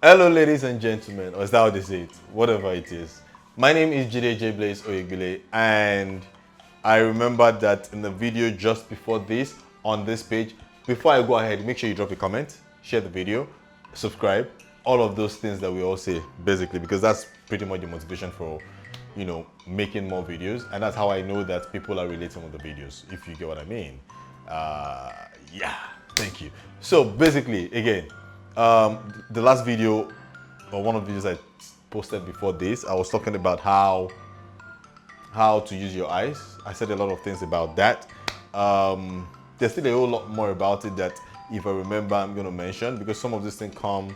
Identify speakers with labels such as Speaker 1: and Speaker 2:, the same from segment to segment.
Speaker 1: Hello, ladies and gentlemen, or is that how they say it? Whatever it is. My name is Jide Jblaze Oyegbile, and I remember that in the video just before this, on this page, before I go ahead, make sure you drop a comment, share the video, subscribe, all of those things that we all say, basically, because that's pretty much the motivation for, making more videos, and that's how I know that people are relating with the videos, if you get what I mean. Yeah, thank you. So basically, again, the last video, or one of the videos I posted before this, I was talking about how to use your eyes. I said a lot of things about that. There's still a whole lot more about it that, if I remember, I'm going to mention, because some of these things come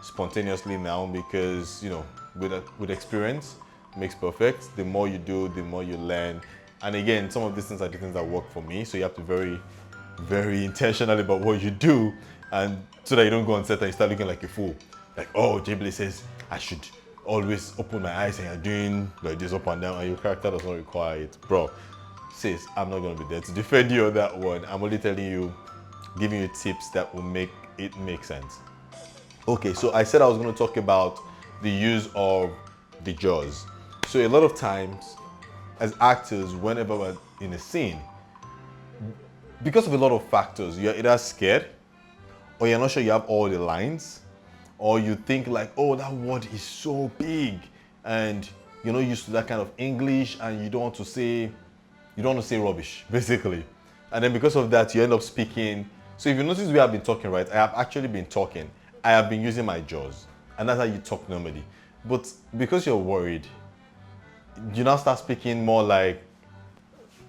Speaker 1: spontaneously now, because with experience makes perfect. The more you do, the more you learn. And again, some of these things are the things that work for me, so you have to be very intentional about what you do, and so that you don't go on set and you start looking like a fool. Like, oh, Jblaze says I should always open my eyes and you're doing like this up and down, and your character does not require it. Bro, sis, I'm not gonna be there to defend you on that one. I'm only telling you, giving you tips that will make it make sense. Okay, so I said I was gonna talk about the use of the jaws. So a lot of times, as actors, whenever we're in a scene, because of a lot of factors, you're either scared, or you're not sure you have all the lines, or you think like, oh, that word is so big, and you're not used to that kind of English, and you don't want to say rubbish, basically. And then because of that, you end up speaking. So if you notice, we have been talking, right? I have actually been talking. I have been using my jaws, and that's how you talk normally. But because you're worried, you now start speaking more like,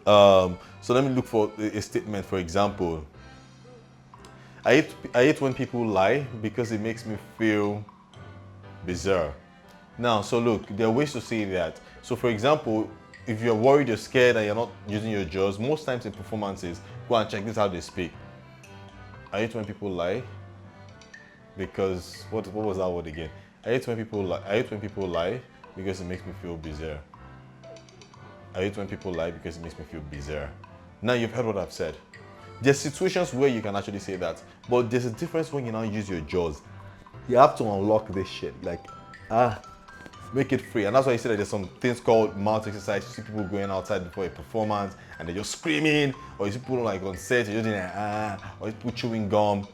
Speaker 1: so let me look for a statement, for example. I hate when people lie because it makes me feel bizarre. Now, so look, there are ways to say that. So for example, if you're worried, you're scared, and you're not using your jaws, most times in performances, go and check this how they speak. I hate when people lie because, what was that word again? I hate when people lie because it makes me feel bizarre. I hate when people lie because it makes me feel bizarre. Now you've heard what I've said. There's situations where you can actually say that, but there's a difference when you now use your jaws. You have to unlock this shit, like, make it free. And that's why you see that there's some things called mouth exercise. You see people going outside before a performance and they're just screaming, or you see people like on set, you're just doing or people chewing gum.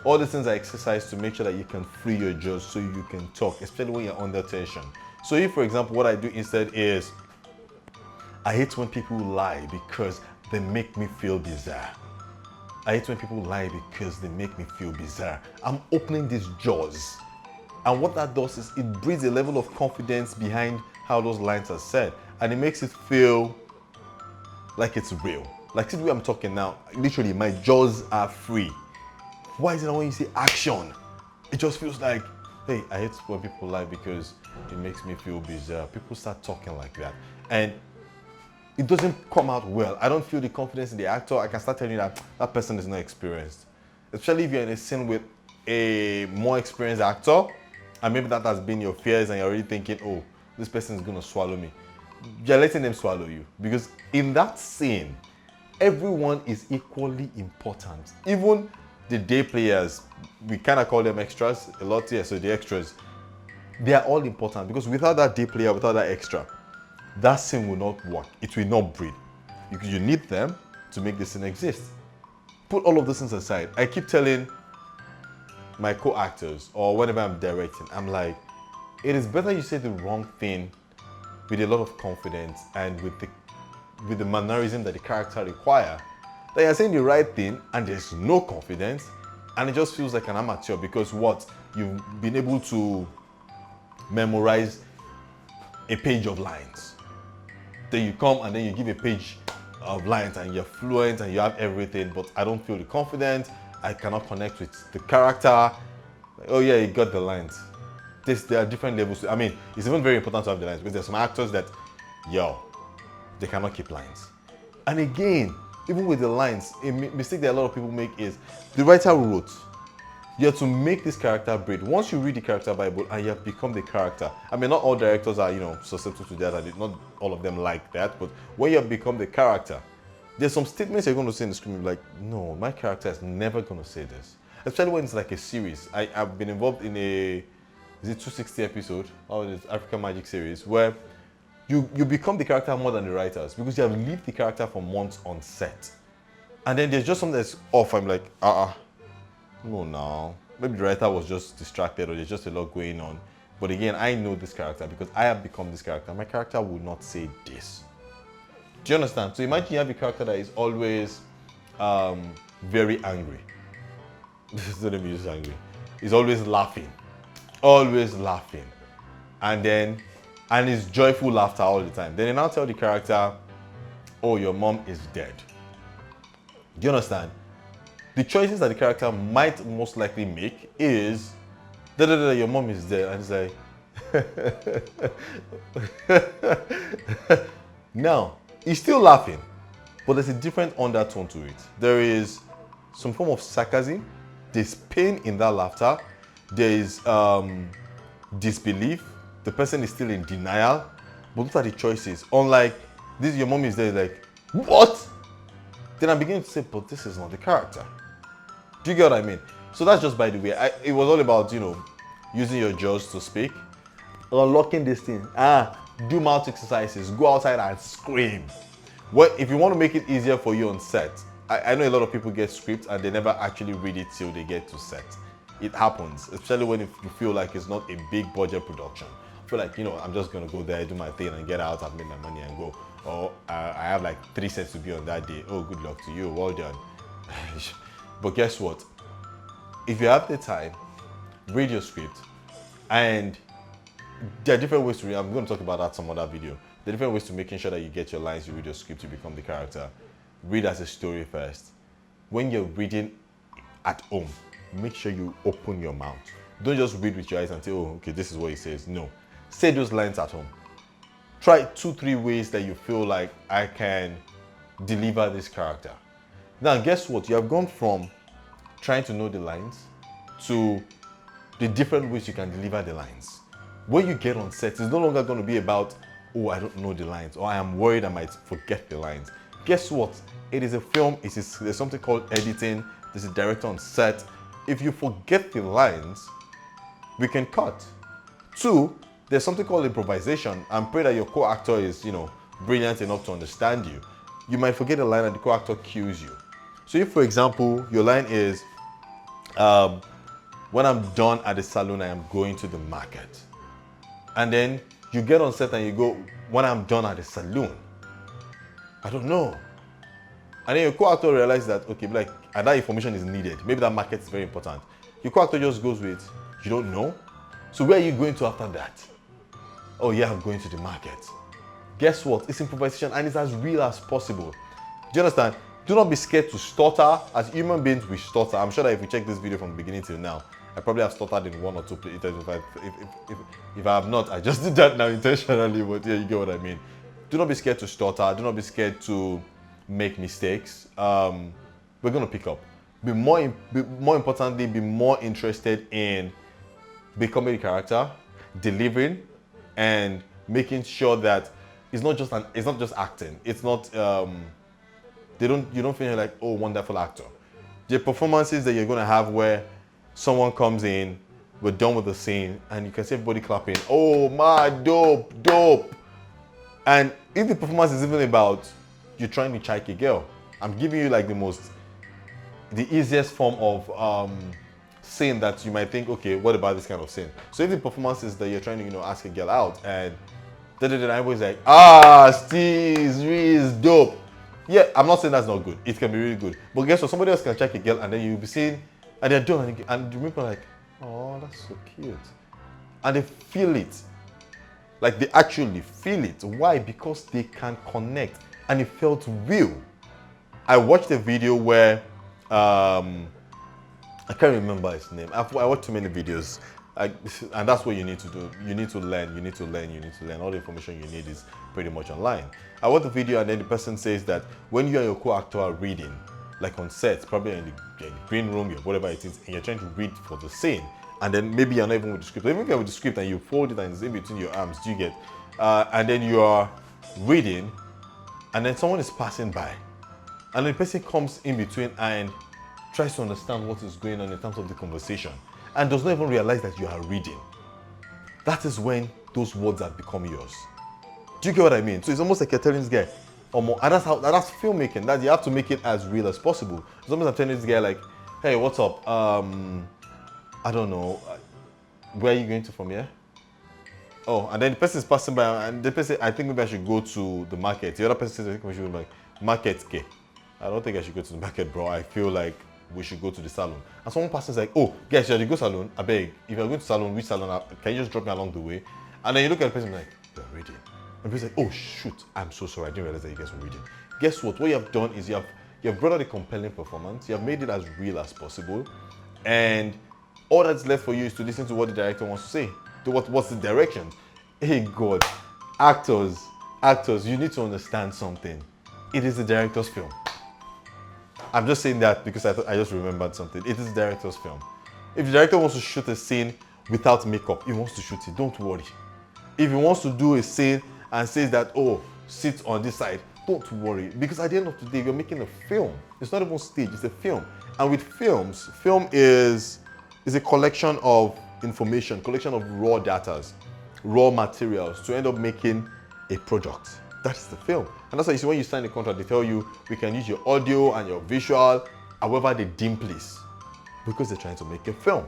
Speaker 1: All these things are exercise to make sure that you can free your jaws so you can talk, especially when you're under tension. So if, for example, what I do instead is, I hate when people lie because they make me feel bizarre. I hate when people lie because they make me feel bizarre. I'm opening these jaws. And what that does is it breeds a level of confidence behind how those lines are said. And it makes it feel like it's real. Like, see the way I'm talking now, literally my jaws are free. Why is it that when you say action, it just feels like, hey, I hate when people lie because it makes me feel bizarre. People start talking like that. And it doesn't come out well. I don't feel the confidence in the actor. I can start telling you that that person is not experienced. Especially if you're in a scene with a more experienced actor, and maybe that has been your fears, and you're already thinking, oh, this person is gonna swallow me. You're letting them swallow you. Because in that scene, everyone is equally important. Even the day players, we kind of call them extras a lot here, so the extras, they are all important, because without that day player, without that extra, that scene will not work. It will not breathe. You need them to make the scene exist. Put all of those things aside. I keep telling my co-actors, or whenever I'm directing, I'm like, it is better you say the wrong thing with a lot of confidence and with the mannerism that the character require, that you're saying the right thing and there's no confidence, and it just feels like an amateur, because what? You've been able to memorize a page of lines. Then you come and then you give a page of lines and you're fluent and you have everything, but I don't feel the confidence. I cannot connect with the character. Like, oh yeah, you got the lines. There are different levels. I mean, it's even very important to have the lines, because there's some actors that, they cannot keep lines. And again, even with the lines, a mistake that a lot of people make is, the writer wrote, you have to make this character breathe. Once you read the character Bible and you have become the character, I mean, not all directors are, susceptible to that, and not all of them like that, but when you have become the character, there's some statements you're going to say in the script, like, no, my character is never going to say this. Especially when it's like a series. I've been involved in a is it 260 episode, or this African Magic series, where you become the character more than the writers because you have lived the character for months on set. And then there's just something that's off. I'm like, no, now. Maybe the writer was just distracted or there's just a lot going on. But again, I know this character because I have become this character. My character will not say this. Do you understand? So imagine you have a character that is always very angry. This is not even just angry. He's always laughing. Always laughing. And it's joyful laughter all the time. Then they now tell the character, oh, your mom is dead. Do you understand? The choices that the character might most likely make is, your mom is dead. And it's like, now, he's still laughing, but there's a different undertone to it. There is some form of sarcasm, there's pain in that laughter, there is disbelief, the person is still in denial, but those are the choices. Unlike this, your mom is there, like, what? Then I'm beginning to say, but this is not the character. Do you get what I mean? So that's just by the way. It was all about, using your jaws to speak. Unlocking this thing. Do mouth exercises. Go outside and scream. If you want to make it easier for you on set, I know a lot of people get scripts and they never actually read it till they get to set. It happens, especially when you feel like it's not a big budget production. I feel like, I'm just going to go there, do my thing and get out, I've made my money and go. Or I have like 3 sets to be on that day. Oh, good luck to you. Well done. But guess what? If you have the time, read your script. And there are different ways to read. I'm going to talk about that some other video. There are different ways to making sure that you get your lines, you read your script, you become the character. Read as a story first. When you're reading at home, make sure you open your mouth. Don't just read with your eyes and say, oh, okay, this is what he says. No. Say those lines at home. Try 2-3 ways that you feel like I can deliver this character. Now, guess what? You have gone from trying to know the lines to the different ways you can deliver the lines. When you get on set, it's no longer going to be about, oh, I don't know the lines, or I am worried I might forget the lines. Guess what? It is a film. There's something called editing. There's a director on set. If you forget the lines, we can cut. 2, there's something called improvisation. I'm praying that your co-actor is, brilliant enough to understand you. You might forget a line and the co-actor cues you. So if, for example, your line is, when I'm done at the salon, I am going to the market. And then you get on set and you go, when I'm done at the saloon. I don't know. And then your co-actor realizes that, okay, like, and that information is needed. Maybe that market is very important. Your co-actor just goes with, you don't know? So where are you going to after that? Oh yeah, I'm going to the market. Guess what? It's improvisation and it's as real as possible. Do you understand? Do not be scared to stutter. As human beings, we stutter. I'm sure that if you check this video from the beginning till now, I probably have stuttered in 1 or 2 places. If I have not, I just did that now intentionally, but yeah, you get what I mean. Do not be scared to stutter. Do not be scared to make mistakes. We're going to pick up. More importantly, be more interested in becoming a character, delivering, and making sure that it's not just acting. It's not you don't feel like, oh, wonderful actor. The performances that you're gonna have where someone comes in, we're done with the scene, and you can see everybody clapping, oh my, dope. And if the performance is even about you trying to check a girl, I'm giving you like the easiest form of scene that you might think, okay, what about this kind of scene? So if the performance is that you're trying to, ask a girl out and everybody's like, Steve, Reese, dope. Yeah, I'm not saying that's not good. It can be really good. But guess what? Somebody else can check a girl and then you'll be seeing, and they're done, and the people are like, oh, that's so cute. And they feel it. Like they actually feel it. Why? Because they can connect and it felt real. I watched a video where, I can't remember his name. I watched too many videos. And that's what you need to do. You need to learn. All the information you need is pretty much online. I watched the video and then the person says that when you and your co-actor are reading, like on set, probably in the green room, or whatever it is, and you're trying to read for the scene, and then maybe you're not even with the script. Even if you're with the script and you fold it and it's in between your arms, do you get? And then you are reading, and then someone is passing by, and the person comes in between and tries to understand what is going on in terms of the conversation, and does not even realize that you are reading. that is when those words have become yours. Do you get what I mean? So it's almost like you're telling this guy, and that's filmmaking. That you have to make it as real as possible. It's almost like telling this guy like, hey, what's up? I don't know. Where are you going to from here? Oh, and then the person is passing by, and the person, I think maybe I should go to the market. The other person says, I think we should go like, market, okay. I don't think I should go to the market, bro. I feel like we should go to the salon. And someone passes like, oh, guys, should you go salon? I beg. If you're going to salon, which salon? Can you just drop me along the way? And then you look at the person like, you're reading. And the person's like, oh shoot, I'm so sorry. I didn't realize that you guys were reading. Guess what? What you have done is you have brought out a compelling performance. You have made it as real as possible. And all that's left for you is to listen to what the director wants to say. To what's the direction. Hey God, actors, you need to understand something. It is the director's film. I'm just saying that because I just remembered something. It is the director's film. If the director wants to shoot a scene without makeup, he wants to shoot it, don't worry. If he wants to do a scene and says that, oh, sit on this side, don't worry. Because at the end of the day, you're making a film. It's not even stage, it's a film. And with films, film is a collection of information, collection of raw data, raw materials to end up making a product. That is the film. And that's why you see when you sign the contract, they tell you we can use your audio and your visual, however they deem please. Because they're trying to make a film.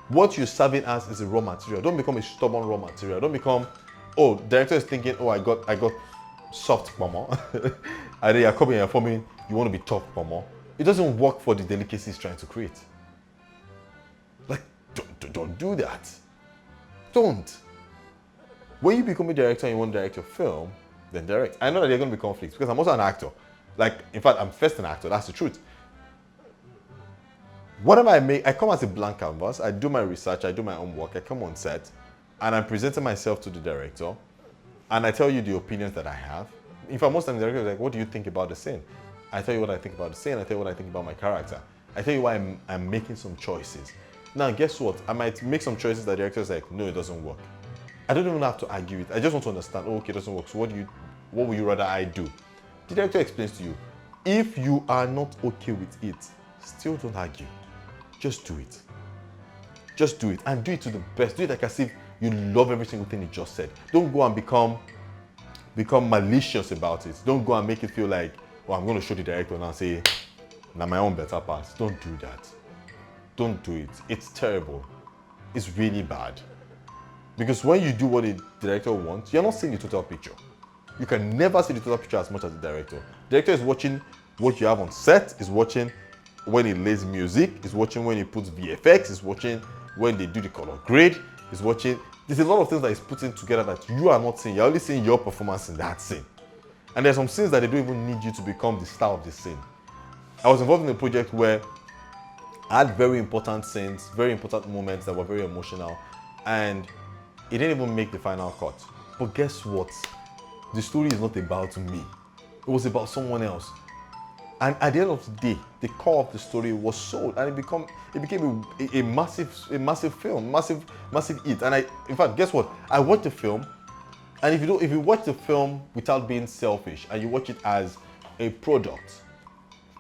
Speaker 1: What you're serving as is a raw material. Don't become a stubborn raw material. Don't become, oh, director is thinking, oh, I got soft mama. And then you're coming and you're forming, you want to be tough mama. It doesn't work for the delicacies trying to create. Like, don't do that. Don't. When you become a director and you want to direct your film, then direct. I know that there are going to be conflicts because I'm also an actor. Like, in fact, I'm first an actor. That's the truth. Whatever I make, I come as a blank canvas. I do my research. I do my own work. I come on set, and I'm presenting myself to the director, and I tell you the opinions that I have. In fact, most of the director is like, "What do you think about the scene?" I tell you what I think about the scene. I tell you what I think about my character. I tell you why I'm making some choices. Now, guess what? I might make some choices that the director is like, "No, it doesn't work." I don't even have to argue it. I just want to understand, oh, okay, it doesn't work. So what would you rather I do? The director explains to you. If you are not okay with it, still don't argue. Just do it. Just do it. And do it to the best. Do it like as if you love every single thing he just said. Don't go and become malicious about it. Don't go and make it feel like, oh, I'm going to show the director and say, now my own better parts. Don't do that. Don't do it. It's terrible. It's really bad. Because when you do what the director wants, you're not seeing the total picture. You can never see the total picture as much as the director. The director is watching what you have on set, is watching when he lays music, is watching when he puts VFX, is watching when they do the color grade, is watching. There's a lot of things that he's putting together that you are not seeing. You're only seeing your performance in that scene. And there's some scenes that they don't even need you to become the star of the scene. I was involved in a project where I had very important scenes, very important moments that were very emotional, and it didn't even make the final cut. But guess what? The story is not about me. It was about someone else. And at the end of the day, the core of the story was sold, and it became a massive film, massive hit. And in fact, guess what? I watched the film, and if you watch the film without being selfish and you watch it as a product,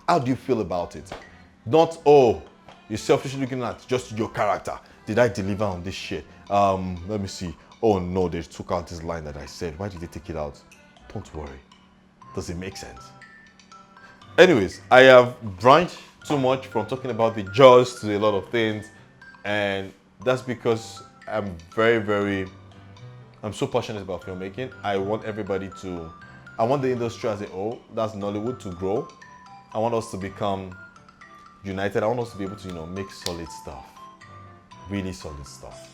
Speaker 1: how do you feel about it? Not, oh, you're selfishly looking at just your character. Did I deliver on this shit? Let me see. Oh no, they took out this line that I said. Why did they take it out? Don't worry. Does it make sense? Anyways, I have branched too much from talking about the jaws to a lot of things, and that's because I'm so passionate about filmmaking. I want the industry as a whole, that's Nollywood, to grow. I want us to become united. I want us to be able to, make solid stuff. Really solid stuff.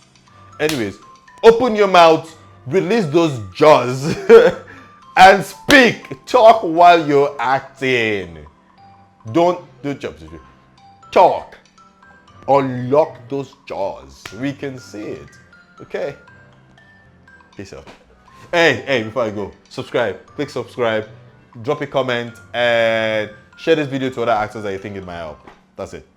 Speaker 1: Anyways, open your mouth, release those jaws, and speak. Talk while you're acting. Don't do jobs. Talk. Unlock those jaws. We can see it. Okay? Peace out. Hey, before I go, subscribe. Click subscribe. Drop a comment and share this video to other actors that you think it might help. That's it.